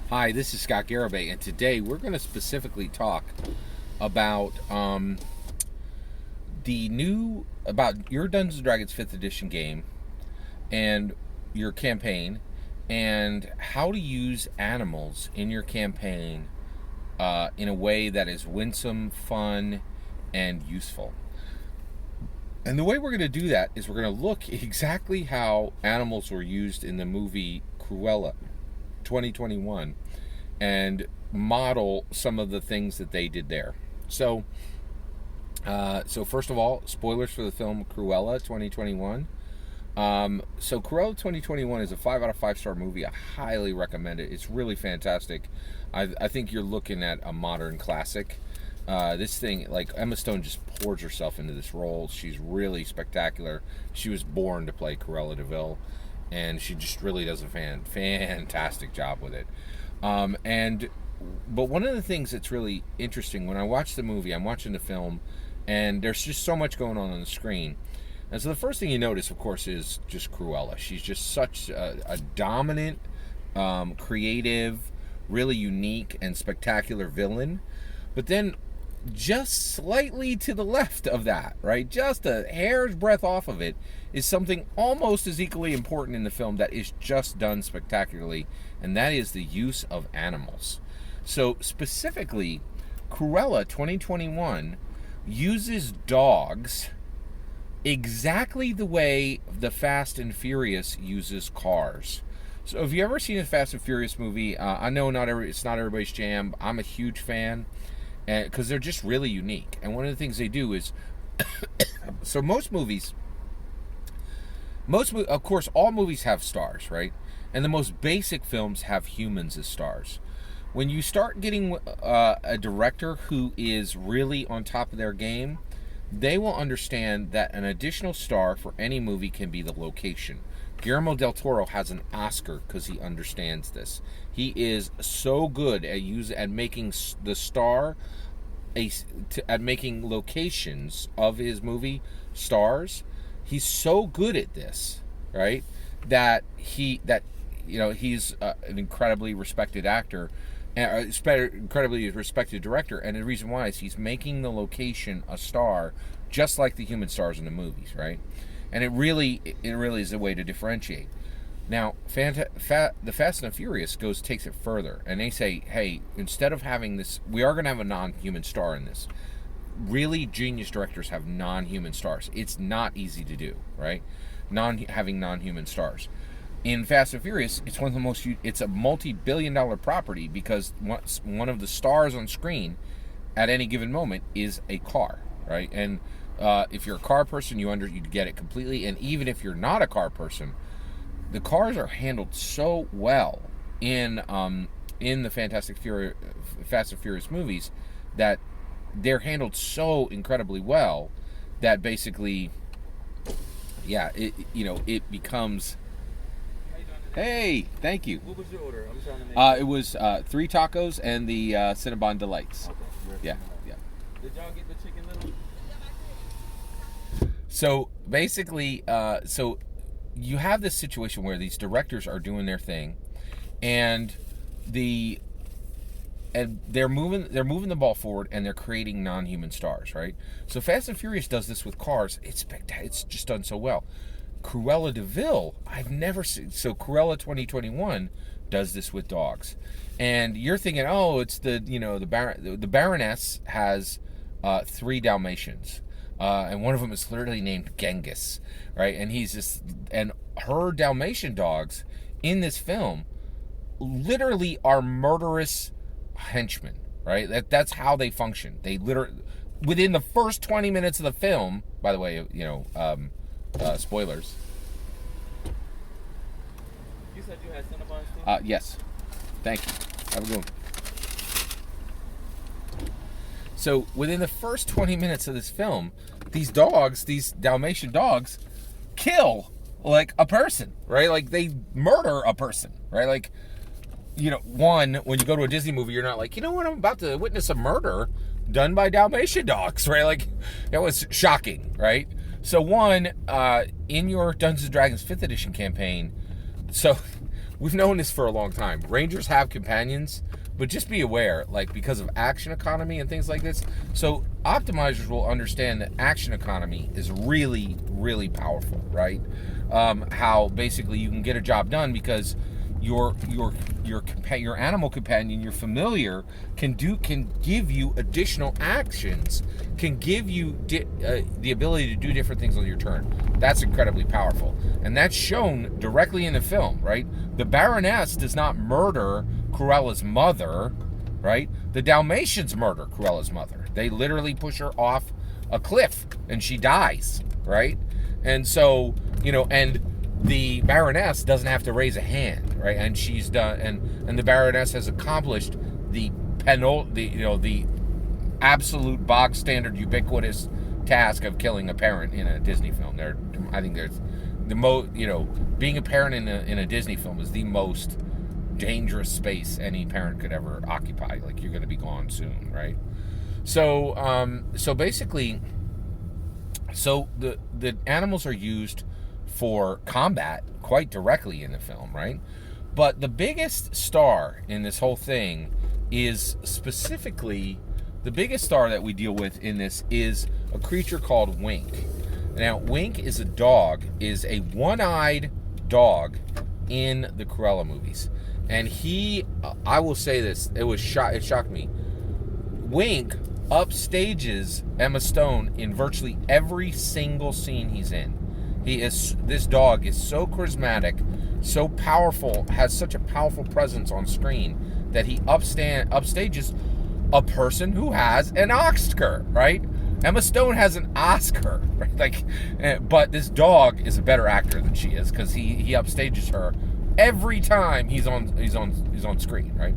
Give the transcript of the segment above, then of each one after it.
Hi, this is Scott Garibay, and today we're going to specifically talk about about your Dungeons and Dragons 5th edition game and your campaign, and how to use animals in your campaign in a way that is winsome, fun, and useful. And the way we're going to do that is we're going to look exactly how animals were used in the movie Cruella 2021 and model some of the things that they did there. So first of all, spoilers for the film Cruella 2021. So Cruella 2021 is a 5 out of 5 star movie. I highly recommend it. It's really fantastic. I think you're looking at a modern classic. This thing, like, Emma Stone just pours herself into this role. She's really spectacular. She was born to play Cruella de Vil, and she just really does a fantastic job with it. But one of the things that's really interesting, when I watch the movie, I'm watching the film, and there's just so much going on the screen. And so the first thing you notice, of course, is just Cruella. She's just such a dominant, creative, really unique and spectacular villain. But then just slightly to the left of that, right, just a hair's breadth off of it, is something almost as equally important in the film that is just done spectacularly, and that is the use of animals. So specifically, Cruella 2021 uses dogs exactly the way the Fast and Furious uses cars. So have you ever seen a Fast and Furious movie? I know it's not everybody's jam. I'm a huge fan, because they're just really unique. And one of the things they do is, so of course, all movies have stars, right? And the most basic films have humans as stars. When you start getting a director who is really on top of their game, they will understand that an additional star for any movie can be the location. Guillermo del Toro has an Oscar because he understands this. He is so good at making the star at making locations of his movie stars. He's so good at this, right? That he's an incredibly respected actor, incredibly respected director, and the reason why is he's making the location a star, just like the human stars in the movies, right? And it really is a way to differentiate. Now, the Fast and the Furious takes it further, and they say, hey, instead of having this, we are going to have a non-human star in this. Really genius directors have non-human stars. It's not easy to do, right? Having non-human stars. In Fast and Furious, it's a multi-billion-dollar property because one of the stars on screen at any given moment is a car, right? And if you're a car person, you get it completely. And even if you're not a car person, the cars are handled so well in the Fast and Furious movies that they're handled so incredibly well that basically, it becomes. Hey, thank you. What was your order? I'm trying to make. It was 3 tacos and the Cinnabon Delights. Okay. Yeah. Did y'all get the chicken little? So basically, so you have this situation where these directors are doing their thing, and they're moving the ball forward, and they're creating non-human stars, right? So Fast and Furious does this with cars. It's just done so well. Cruella de Vil, I've never seen. So Cruella 2021 does this with dogs, and you're thinking, oh, it's the Baroness has 3 Dalmatians, and one of them is literally named Genghis, right? And her Dalmatian dogs in this film literally are murderous henchmen, right? That's how they function. They literally, within the first 20 minutes of the film, by the way, spoilers. You said you had Cinnabons too? Yes. Thank you. Have a good one. So within the first 20 minutes of this film, these Dalmatian dogs, kill like a person, right? Like they murder a person, right? Like, when you go to a Disney movie, you're not like, I'm about to witness a murder done by Dalmatian dogs, right? Like, that was shocking, right? So in your Dungeons & Dragons 5th edition campaign, so we've known this for a long time. Rangers have companions, but just be aware, like, because of action economy and things like this. So optimizers will understand that action economy is really, really powerful, right? How basically you can get a job done because your animal companion, your familiar, can give you additional actions, can give you the ability to do different things on your turn. That's incredibly powerful, and that's shown directly in the film, right? The Baroness does not murder Cruella's mother, right? The Dalmatians murder Cruella's mother. They literally push her off a cliff, and she dies, right? And so, and the Baroness doesn't have to raise a hand, right? And she's done, and the Baroness has accomplished the absolute bog standard, ubiquitous task of killing a parent in a Disney film. I think there's the most, being a parent in a Disney film is the most dangerous space any parent could ever occupy. Like, you're going to be gone soon, right? So, basically, the animals are used for combat quite directly in the film, right? But the biggest star in this whole thing is specifically, the biggest star that we deal with in this is a creature called Wink. Now, Wink is a one-eyed dog in the Cruella movies. And I will say this, it shocked me. Wink upstages Emma Stone in virtually every single scene he's in. This dog is so charismatic, so powerful, has such a powerful presence on screen that he upstages a person who has an Oscar, right? Emma Stone has an Oscar, right? Like, but this dog is a better actor than she is, because he upstages her every time he's on screen, right?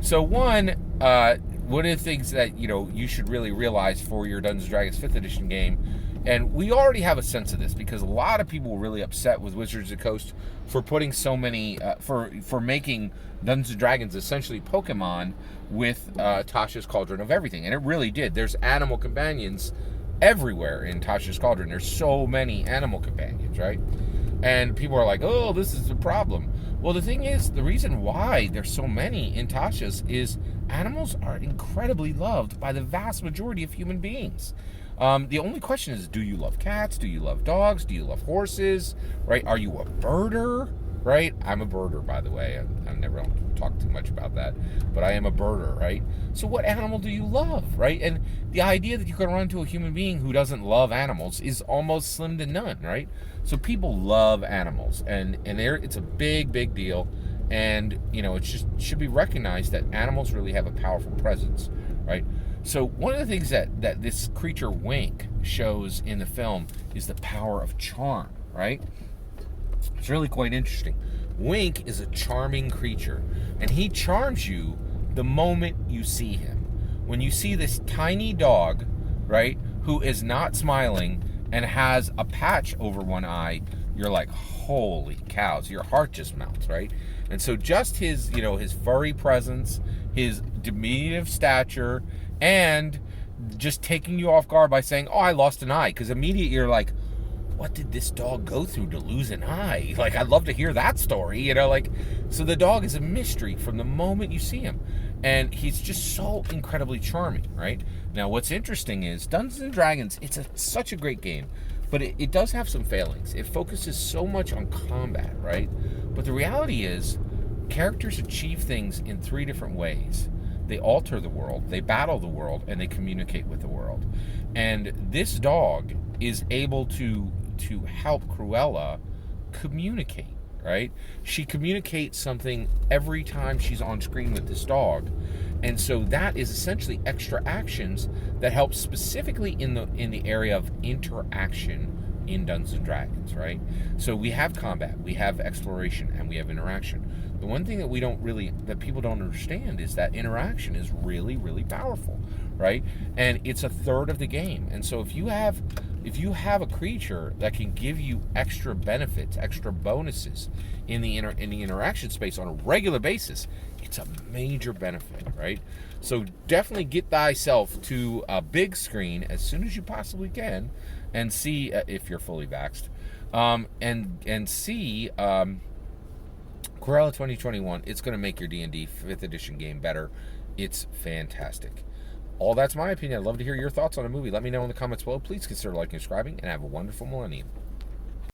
So one of the things that you should really realize for your Dungeons & Dragons 5th edition game, and we already have a sense of this because a lot of people were really upset with Wizards of the Coast for putting so many for making Dungeons & Dragons essentially Pokemon with Tasha's Cauldron of Everything, and it really did. There's animal companions everywhere in Tasha's Cauldron. There's so many animal companions, right? And people are like, oh, this is a problem. Well, the thing is, the reason why there's so many in Tasha's is animals are incredibly loved by the vast majority of human beings. The only question is, do you love cats? Do you love dogs? Do you love horses? Right? Are you a birder? Right? I'm a birder, by the way. I've never talked too much about that, but I am a birder, right? So what animal do you love, right? And the idea that you can run into a human being who doesn't love animals is almost slim to none, right? So people love animals, and it's a big, big deal. And, it just should be recognized that animals really have a powerful presence, right? So one of the things that this creature Wink shows in the film is the power of charm, right? It's really quite interesting. Wink is a charming creature, and he charms you the moment you see him. When you see this tiny dog, right, who is not smiling and has a patch over one eye, you're like, holy cows, your heart just melts, right? And so just his furry presence, his diminutive stature, and just taking you off guard by saying, oh, I lost an eye, because immediately you're like, what did this dog go through to lose an eye? Like, I'd love to hear that story, so the dog is a mystery from the moment you see him, and he's just so incredibly charming, right? Now, what's interesting is Dungeons & Dragons, it's such a great game, but it does have some failings. It focuses so much on combat, right? But the reality is, characters achieve things in 3 different ways. They alter the world, they battle the world, and they communicate with the world. And this dog is able to help Cruella communicate, right? She communicates something every time she's on screen with this dog. And so that is essentially extra actions that help specifically in the area of interaction in Dungeons & Dragons, right? So we have combat, we have exploration, and we have interaction. The one thing that people don't understand is that interaction is really, really powerful, right? And it's a third of the game. And so if you have a creature that can give you extra benefits, extra bonuses in the interaction space on a regular basis, it's a major benefit, right? So definitely get thyself to a big screen as soon as you possibly can, and see if you're fully vaxxed, and see Corella 2021, it's going to make your D&D 5th edition game better. It's fantastic. All that's my opinion. I'd love to hear your thoughts on a movie. Let me know in the comments below. Please consider liking and subscribing, and have a wonderful millennium.